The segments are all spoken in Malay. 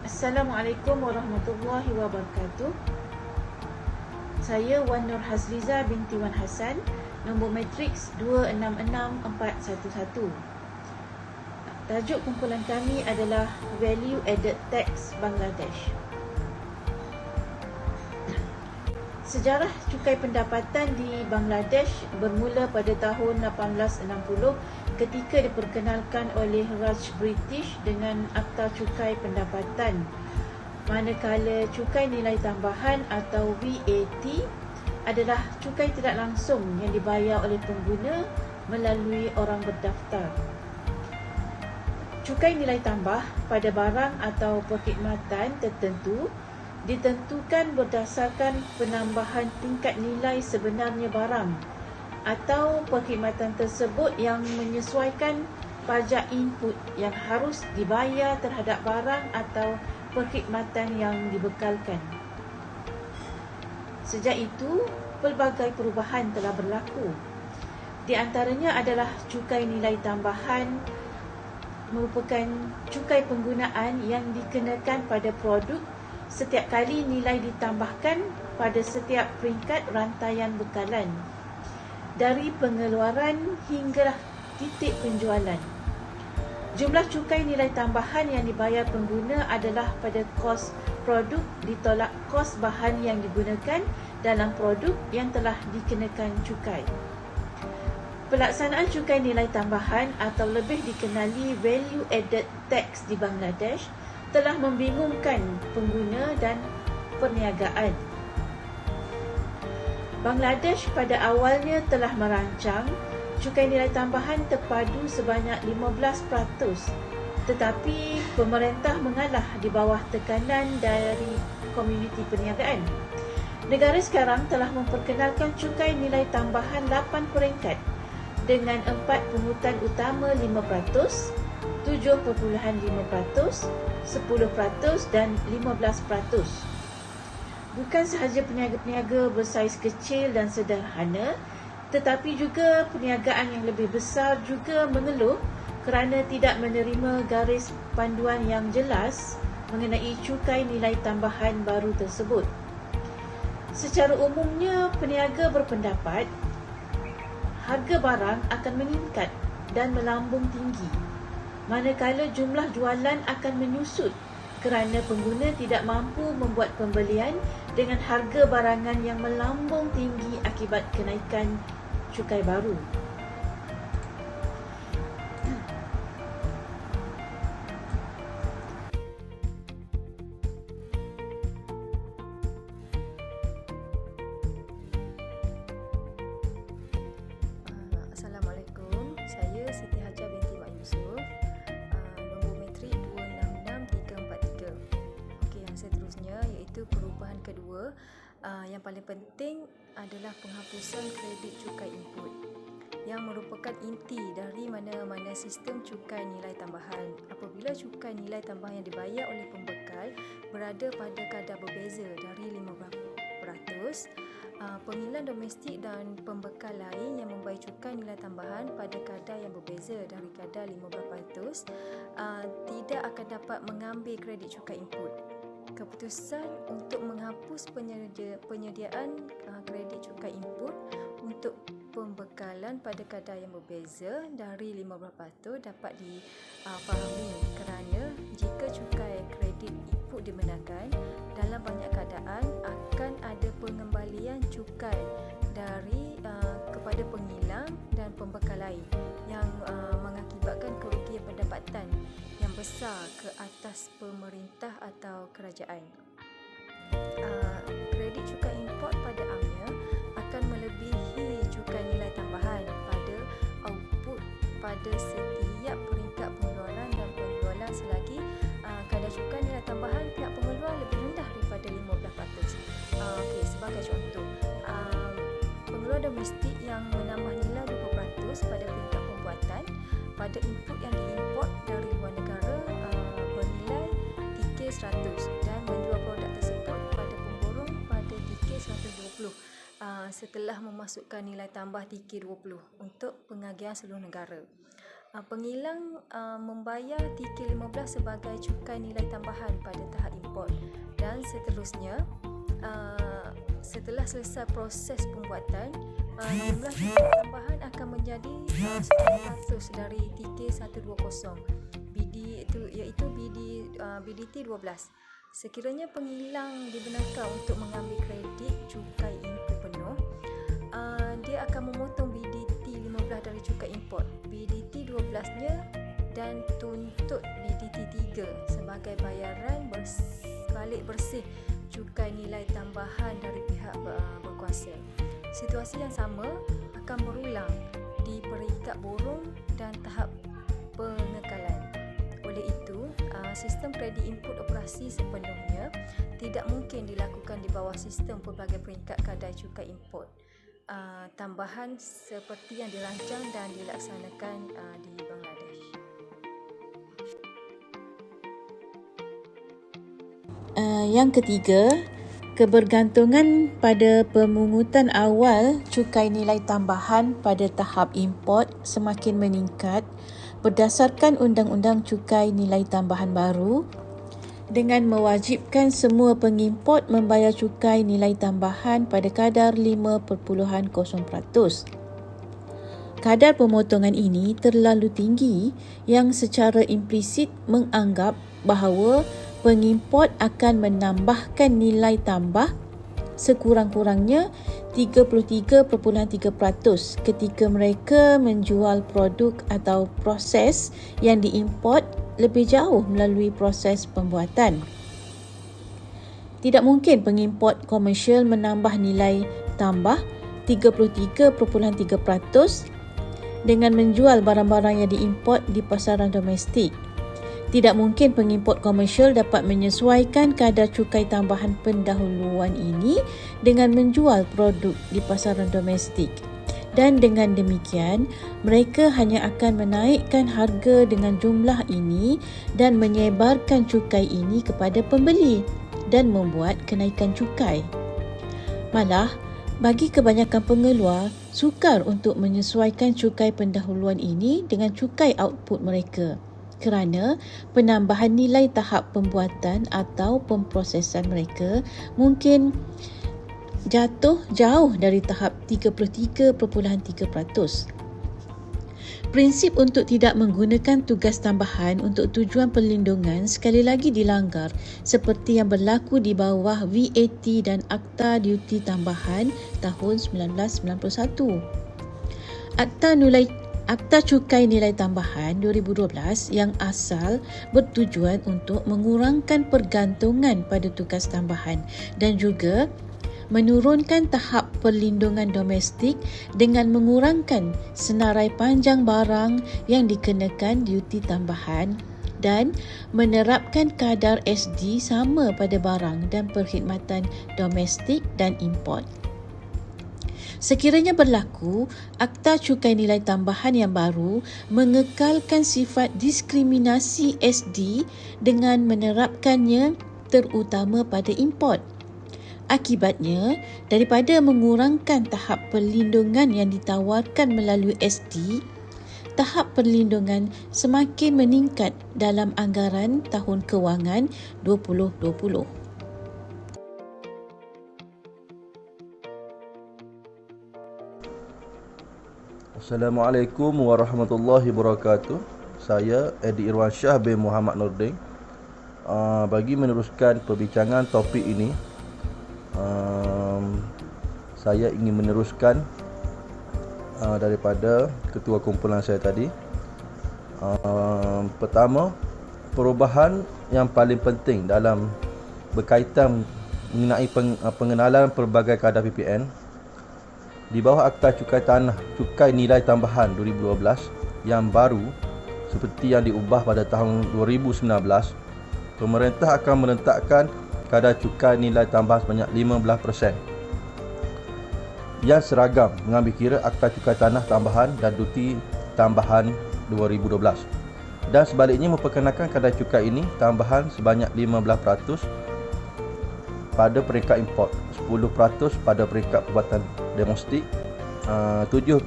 Assalamualaikum warahmatullahi wabarakatuh. Saya Wan Nur Hazliza binti Wan Hassan, nombor matriks 266411. Tajuk kumpulan kami adalah Value Added Tax Bangladesh. Sejarah cukai pendapatan di Bangladesh bermula pada tahun 1860 ketika diperkenalkan oleh Raj British dengan Akta Cukai Pendapatan, manakala cukai nilai tambahan atau VAT adalah cukai tidak langsung yang dibayar oleh pengguna melalui orang berdaftar. Cukai nilai tambah pada barang atau perkhidmatan tertentu ditentukan berdasarkan penambahan tingkat nilai sebenarnya barang atau perkhidmatan tersebut yang menyesuaikan pajak input yang harus dibayar terhadap barang atau perkhidmatan yang dibekalkan. Sejak itu, pelbagai perubahan telah berlaku. Di antaranya adalah cukai nilai tambahan merupakan cukai penggunaan yang dikenakan pada produk setiap kali nilai ditambahkan pada setiap peringkat rantaian bekalan, dari pengeluaran hingga titik penjualan. Jumlah cukai nilai tambahan yang dibayar pengguna adalah pada kos produk ditolak kos bahan yang digunakan dalam produk yang telah dikenakan cukai. Pelaksanaan cukai nilai tambahan atau lebih dikenali Value Added Tax di Bangladesh telah membingungkan pengguna dan perniagaan. Bangladesh pada awalnya telah merancang cukai nilai tambahan terpadu sebanyak 15%, tetapi pemerintah mengalah di bawah tekanan dari komuniti perniagaan. Negara sekarang telah memperkenalkan cukai nilai tambahan 8 peringkat dengan 4 pungutan utama 5%, 7.5%, 10% dan 15%. Bukan sahaja peniaga-peniaga bersaiz kecil dan sederhana, tetapi juga perniagaan yang lebih besar juga mengeluh kerana tidak menerima garis panduan yang jelas mengenai cukai nilai tambahan baru tersebut. Secara umumnya, peniaga berpendapat harga barang akan meningkat dan melambung tinggi, manakala jumlah jualan akan menyusut kerana pengguna tidak mampu membuat pembelian dengan harga barangan yang melambung tinggi akibat kenaikan cukai baru. Assalamualaikum, saya Siti Hajah binti Mak Yusof, nombor matrik 266343. Okey, yang seterusnya iaitu perubahan kedua. Yang paling penting adalah penghapusan kredit cukai input yang merupakan inti dari mana-mana sistem cukai nilai tambahan. Apabila cukai nilai tambahan yang dibayar oleh pembekal berada pada kadar berbeza dari 15%, penghilang domestik dan pembekal lain yang membayar cukai nilai tambahan pada kadar yang berbeza dari kadar 15%, tidak akan dapat mengambil kredit cukai input. Keputusan untuk menghapus penyediaan kredit cukai input untuk pembekalan pada kadar yang berbeza dari 15% dapat difahami kerana jika cukai kredit input dibenarkan, dalam banyak keadaan akan ada pengembalian cukai dari kepada penghilang dan pembekal lain yang mengakibatkan kerugian pendapatan yang besar ke atas pemerintah atau kerajaan. Kredit cukai import pada amnya akan melebihi cukai nilai tambahan pada output pada setiap peringkat pengeluaran dan penjualan selagi kadar cukai nilai tambahan pihak pengeluar lebih rendah daripada 15%. Okey, sebagai contoh, pengeluar domestik yang menambah nilai 20% pada peringkat pembuatan pada input yang diimport dari luar negara bernilai TK100 dan menjual produk tersebut pada pemborong pada TK120 setelah memasukkan nilai tambah TK20 untuk pengagihan seluruh negara. Pengilang membayar TK15 sebagai cukai nilai tambahan pada tahap import, dan seterusnya setelah selesai proses pembuatan, jumlah cukai tambahan akan menjadi 10% dari TK120 BD iaitu BDT 12. Sekiranya pengilang dibenarkan untuk mengambil kredit cukai input penuh, dia akan memotong BDT 15 dari cukai import, BDT 12-nya, dan tuntut BDT 3 sebagai bayaran balik bersih cukai nilai tambahan dari pihak berkuasa. Situasi yang sama akan berulang di peringkat borong dan tahap pengekalan. Oleh itu, sistem kredit input operasi sepenuhnya tidak mungkin dilakukan di bawah sistem pelbagai peringkat kadar cukai import tambahan seperti yang dirancang dan dilaksanakan di Bangladesh. Yang ketiga, kebergantungan pada pemungutan awal cukai nilai tambahan pada tahap import semakin meningkat berdasarkan Undang-Undang Cukai Nilai Tambahan baru dengan mewajibkan semua pengimport membayar cukai nilai tambahan pada kadar 5.0%. Kadar pemotongan ini terlalu tinggi yang secara implisit menganggap bahawa pengimport akan menambahkan nilai tambah sekurang-kurangnya 33.3% ketika mereka menjual produk atau proses yang diimport lebih jauh melalui proses pembuatan. Tidak mungkin pengimport komersial menambah nilai tambah 33.3% dengan menjual barang-barang yang diimport di pasaran domestik. Tidak mungkin pengimport komersial dapat menyesuaikan kadar cukai tambahan pendahuluan ini dengan menjual produk di pasaran domestik. Dan dengan demikian, mereka hanya akan menaikkan harga dengan jumlah ini dan menyebarkan cukai ini kepada pembeli dan membuat kenaikan cukai. Malah, bagi kebanyakan pengeluar, sukar untuk menyesuaikan cukai pendahuluan ini dengan cukai output mereka kerana penambahan nilai tahap pembuatan atau pemprosesan mereka mungkin jatuh jauh dari tahap 33.3%. Prinsip untuk tidak menggunakan tugas tambahan untuk tujuan perlindungan sekali lagi dilanggar seperti yang berlaku di bawah VAT dan Akta Duti Tambahan tahun 1991. Akta Cukai Nilai Tambahan 2012 yang asal bertujuan untuk mengurangkan pergantungan pada tugas tambahan dan juga menurunkan tahap perlindungan domestik dengan mengurangkan senarai panjang barang yang dikenakan duti tambahan dan menerapkan kadar SD sama pada barang dan perkhidmatan domestik dan import. Sekiranya berlaku, Akta Cukai Nilai Tambahan yang baru mengekalkan sifat diskriminasi SD dengan menerapkannya terutama pada import. Akibatnya, daripada mengurangkan tahap perlindungan yang ditawarkan melalui SD, tahap perlindungan semakin meningkat dalam anggaran tahun kewangan 2020. Assalamualaikum warahmatullahi wabarakatuh. Saya Edi Irwansyah bin Muhammad Nordin. Bagi meneruskan perbincangan topik ini, saya ingin meneruskan daripada ketua kumpulan saya tadi. Pertama, perubahan yang paling penting dalam berkaitan mengenai pengenalan pelbagai kadar PPN di bawah Akta Cukai Tanah Cukai Nilai Tambahan 2012 yang baru seperti yang diubah pada tahun 2019, pemerintah akan meletakkan kadar cukai nilai tambahan sebanyak 15% yang seragam mengambil kira Akta Cukai Tanah Tambahan dan Duti Tambahan 2012, dan sebaliknya memperkenalkan kadar cukai ini tambahan sebanyak 15% pada peringkat import, 10% pada peringkat perbuatan domestik, 7.5%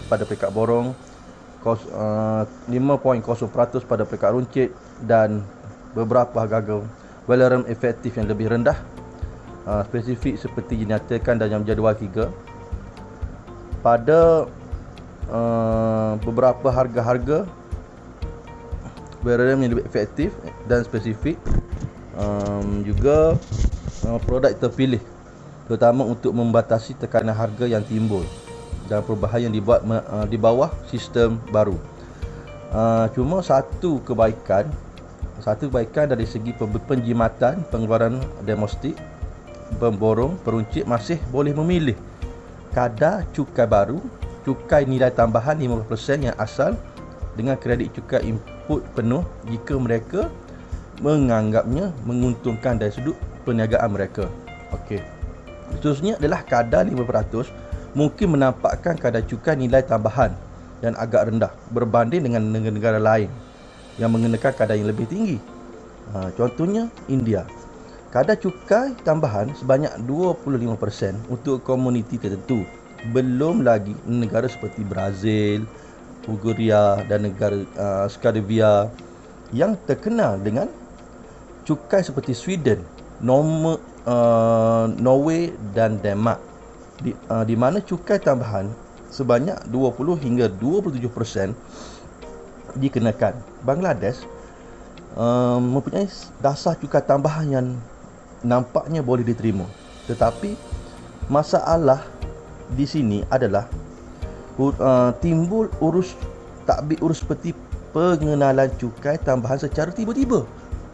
pada peringkat borong, 0.5% 5.0% pada peringkat runcit dan beberapa harga Valorem efektif yang lebih rendah, spesifik seperti dinyatakan dalam jadual 3. Pada beberapa harga Valorem yang lebih efektif dan spesifik, juga produk terpilih terutama untuk membatasi tekanan harga yang timbul dan perubahan yang dibuat di bawah sistem baru. Cuma satu kebaikan dari segi penjimatan pengeluaran domestik, pemborong peruncit masih boleh memilih kadar cukai baru, cukai nilai tambahan 15% yang asal dengan kredit cukai input penuh jika mereka menganggapnya menguntungkan dari sudut perniagaan mereka. Okey. Seterusnya adalah kadar 5% mungkin menampakkan kadar cukai nilai tambahan yang agak rendah berbanding dengan negara-negara lain yang mengenakan kadar yang lebih tinggi. Contohnya India. Kadar cukai tambahan sebanyak 25% untuk komuniti tertentu. Belum lagi negara seperti Brazil, Bulgaria dan negara Skandinavia yang terkenal dengan cukai seperti Sweden, Norway dan Denmark, di mana cukai tambahan sebanyak 20 hingga 27% dikenakan. Bangladesh mempunyai dasar cukai tambahan yang nampaknya boleh diterima, tetapi masalah di sini adalah timbul takbir urus seperti pengenalan cukai tambahan secara tiba-tiba.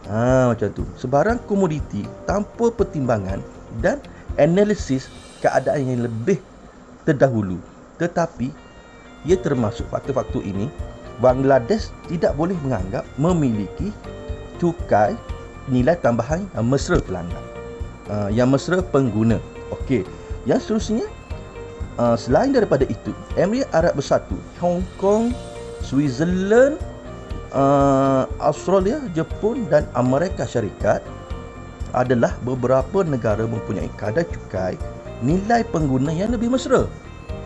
Macam tu. Sebarang komoditi tanpa pertimbangan dan analisis keadaan yang lebih terdahulu. Tetapi ia termasuk faktor-faktor ini, Bangladesh tidak boleh menganggap memiliki cukai nilai tambahan yang mesra pelanggan, yang mesra pengguna. Okey. Yang seterusnya, selain daripada itu, Emirat Arab Bersatu, Hong Kong, Switzerland, Australia, Jepun dan Amerika Syarikat adalah beberapa negara mempunyai kadar cukai nilai pengguna yang lebih mesra.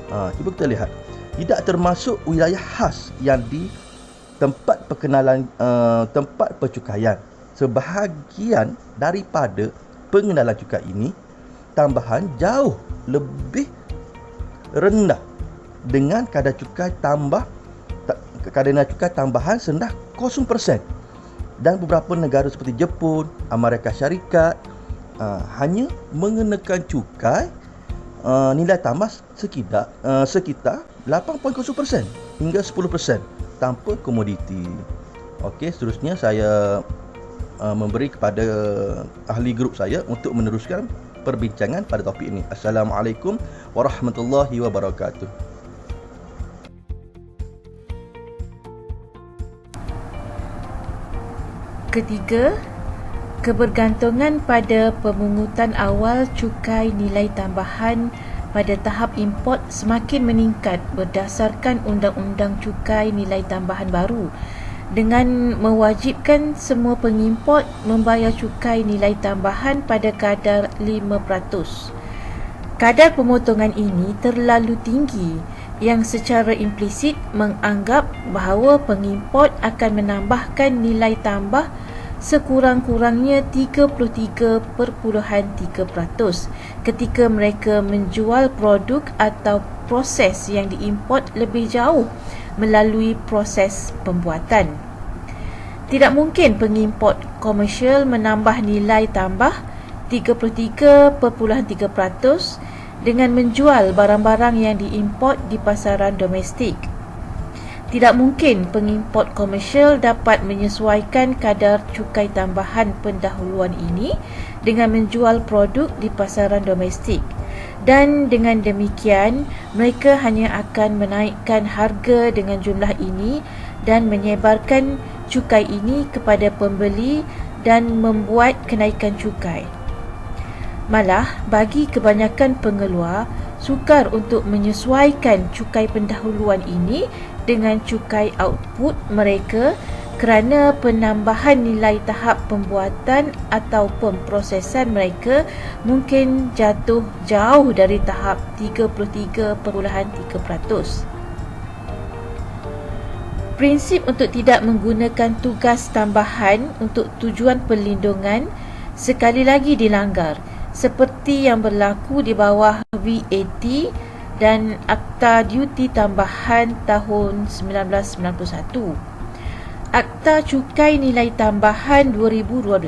Cuba kita lihat. Tidak termasuk wilayah khas yang di tempat tempat percukaian. Sebahagian daripada pengenalan cukai ini tambahan jauh lebih rendah dengan kadar cukai tambahan sendah 0%. Dan beberapa negara seperti Jepun, Amerika Syarikat hanya mengenakan cukai nilai tambah sekitar 8.0% hingga 10% tanpa komoditi. Okey, seterusnya saya memberi kepada ahli grup saya untuk meneruskan perbincangan pada topik ini. Assalamualaikum warahmatullahi wabarakatuh. Ketiga, kebergantungan pada pemungutan awal cukai nilai tambahan pada tahap import semakin meningkat berdasarkan Undang-Undang Cukai Nilai Tambahan baru dengan mewajibkan semua pengimport membayar cukai nilai tambahan pada kadar 5%. Kadar pemotongan ini terlalu tinggi yang secara implisit menganggap bahawa pengimport akan menambahkan nilai tambah sekurang-kurangnya 33.3% ketika mereka menjual produk atau proses yang diimport lebih jauh melalui proses pembuatan. Tidak mungkin pengimport komersial menambah nilai tambah 33.3% dengan menjual barang-barang yang diimport di pasaran domestik. Tidak mungkin pengimport komersial dapat menyesuaikan kadar cukai tambahan pendahuluan ini dengan menjual produk di pasaran domestik. Dan dengan demikian, mereka hanya akan menaikkan harga dengan jumlah ini dan menyebarkan cukai ini kepada pembeli dan membuat kenaikan cukai. Malah, bagi kebanyakan pengeluar, sukar untuk menyesuaikan cukai pendahuluan ini dengan cukai output mereka kerana penambahan nilai tahap pembuatan atau pemprosesan mereka mungkin jatuh jauh dari tahap 33.3%. Prinsip untuk tidak menggunakan tugas tambahan untuk tujuan perlindungan sekali lagi dilanggar, seperti yang berlaku di bawah VAT dan Akta Duty Tambahan tahun 1991. Akta Cukai Nilai Tambahan 2012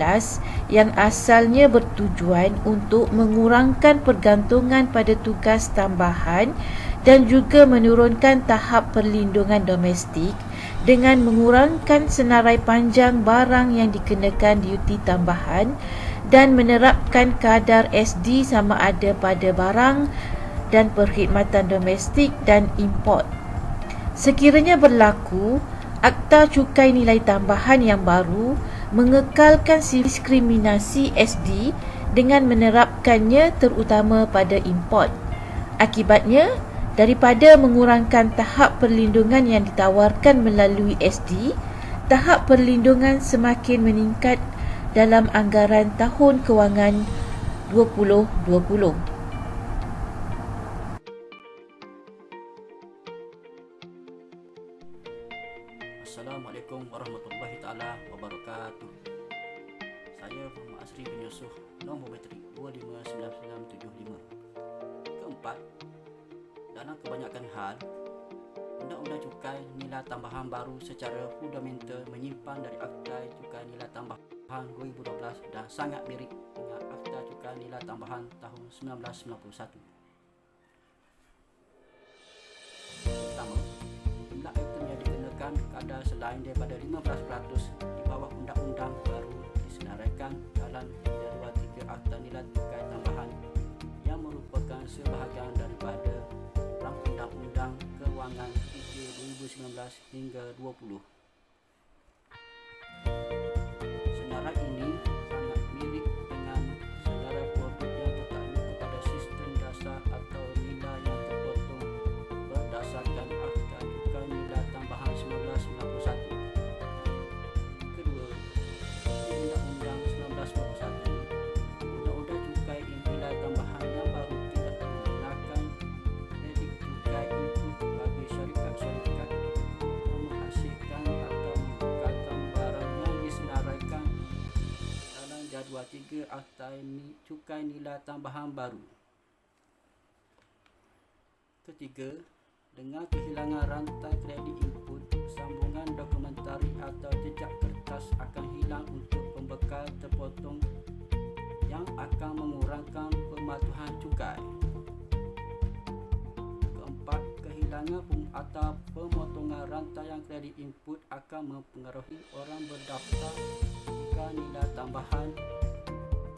yang asalnya bertujuan untuk mengurangkan pergantungan pada tugas tambahan dan juga menurunkan tahap perlindungan domestik dengan mengurangkan senarai panjang barang yang dikenakan duty tambahan dan menerapkan kadar SD sama ada pada barang dan perkhidmatan domestik dan import. Sekiranya berlaku, Akta Cukai Nilai Tambahan yang baru mengekalkan diskriminasi SD dengan menerapkannya terutama pada import. Akibatnya, daripada mengurangkan tahap perlindungan yang ditawarkan melalui SD, tahap perlindungan semakin meningkat dalam anggaran tahun kewangan 2020. Assalamualaikum warahmatullahi taala wabarakatuh. Saya Muhammad Asri bin Yusof, nombor metrik 259975. Keempat, dalam kebanyakan hal, Undang-Undang Cukai Nilai Tambahan baru secara fundamental menyimpan dari Akta Cukai Nilai Tambahan 2012 dan sangat mirip dengan Akta Cukai Nilai Tambahan tahun 1991. Pertama, jumlah item yang dikenakan kadar selain daripada 15% di bawah undang-undang baru disenaraikan dalam jadual 3 Akta Nilai Cukai Tambahan yang merupakan sebahagian daripada Rang Undang-Undang Kewangan 3 2019 hingga 20. Senarai ini sangat mirip dengan senarai produk yang tertakluk kepada sistem dasar atau nilai yang terpotong berdasarkan Akta Cukai Nilai Tambahan 1991. Kedua, di Undang-Undang 1991, Undang-Undang Cukai Nilai Tambahan yang baru tidak menggunakan kredit cukai input bagi syarikat-syarikat yang menghasilkan atau mengekalkan barang yang disenaraikan dalam jadual 3 Akta Cukai Nilai Tambahan baru. Ketiga, dengan kehilangan rantai kredit input, sambungan dokumentari atau jejak kertas akan hilang untuk pembekal terpotong yang akan mengurangkan pematuhan cukai. Keempat, kehilangan atau pemotongan rantaian kredit input akan mempengaruhi orang berdaftar cukai nilai tambahan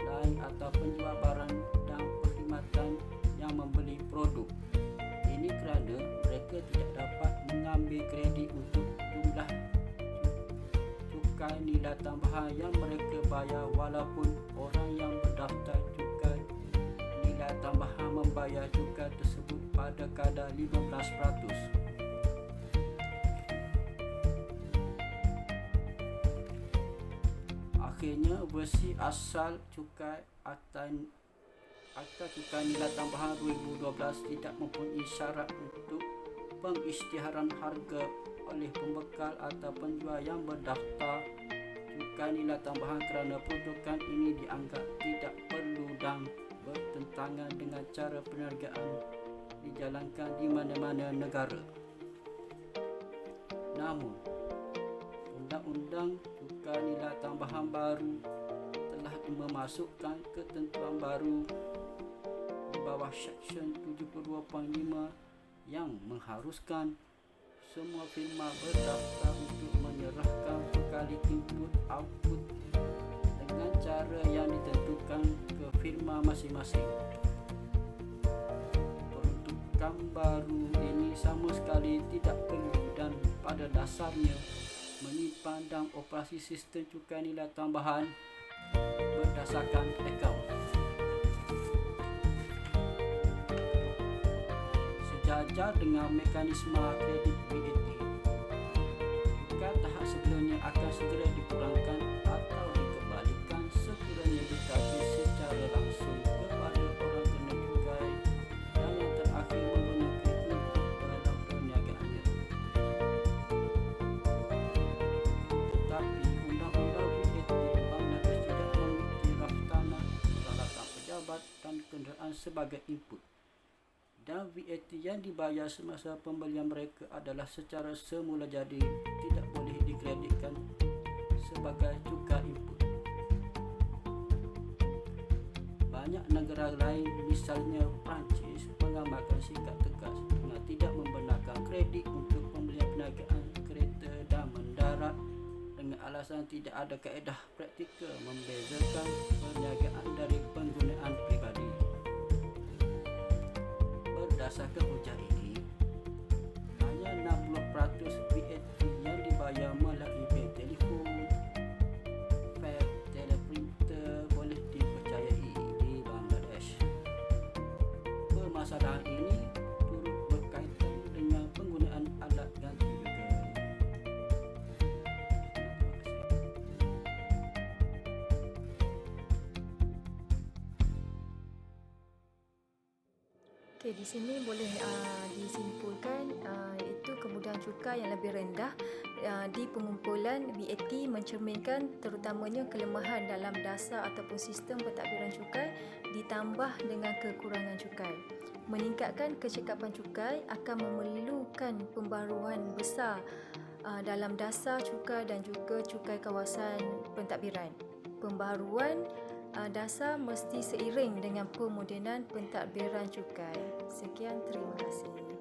lain atau penjual barang dan perkhidmatan yang membeli produk. Ini kerana mereka tidak dapat mengambil kredit untuk jumlah cukai nilai tambahan yang mereka bayar walaupun orang yang berdaftar cukai nilai tambahan membayar cukai tersebut pada kadar 15%. Akhirnya, versi asal cukai Akta Cukai Nilai Tambahan 2012 tidak mempunyai syarat untuk pengisytiharan harga oleh pembekal atau penjual yang berdaftar cukai nilai tambahan kerana peruntukan ini dianggap tidak perlu dan bertentangan dengan cara perniagaan dijalankan di mana-mana negara. Namun, Undang-Undang Cukai Nilai Tambahan baru telah memasukkan ketentuan baru di bawah Seksyen 72.5 yang mengharuskan semua firma berdaftar untuk menyerahkan bekali input-output dengan cara yang ditentukan ke firma masing-masing. Peruntukan baru ini sama sekali tidak perlu dan pada dasarnya menyimpan dan operasi sistem cukai nilai tambahan berdasarkan akaun. Sejajar dengan mekanisme kredit VAT, cukai tahap sebelumnya akan segera dikurangkan atau dikembalikan sekiranya ditagih secara langsung kepada orang kena cukai dan yang terakhir menggunakan input dalam perniagaannya. digunakan sebagai input. Dan VAT yang dibayar semasa pembelian mereka adalah secara semula jadi tidak boleh dikreditkan sebagai cukai input. Banyak negara lain, misalnya Perancis, mengamalkan sikap tegas dengan tidak membenarkan kredit untuk pembelian perniagaan kereta dan mendarat dengan alasan tidak ada kaedah praktikal membezakan perniagaan dari penggunaan pribadi. Berdasarkan hujah ini, hanya 60% VAT yang dibayar melalui bil telefon, fax, teleprinter boleh dipercayai di Bangladesh. Permasalahan ini turut berkaitan dengan penggunaan alat ganti juga. Okey, di sini boleh disimpulkan iaitu kemudahan cukai yang lebih rendah di pengumpulan VAT mencerminkan terutamanya kelemahan dalam dasar ataupun sistem pentadbiran cukai ditambah dengan kekurangan cukai. Meningkatkan kecekapan cukai akan memerlukan pembaruan besar dalam dasar cukai dan juga cukai kawasan pentadbiran. Pembaruan dasar mesti seiring dengan pemodenan pentadbiran cukai. Sekian, terima kasih.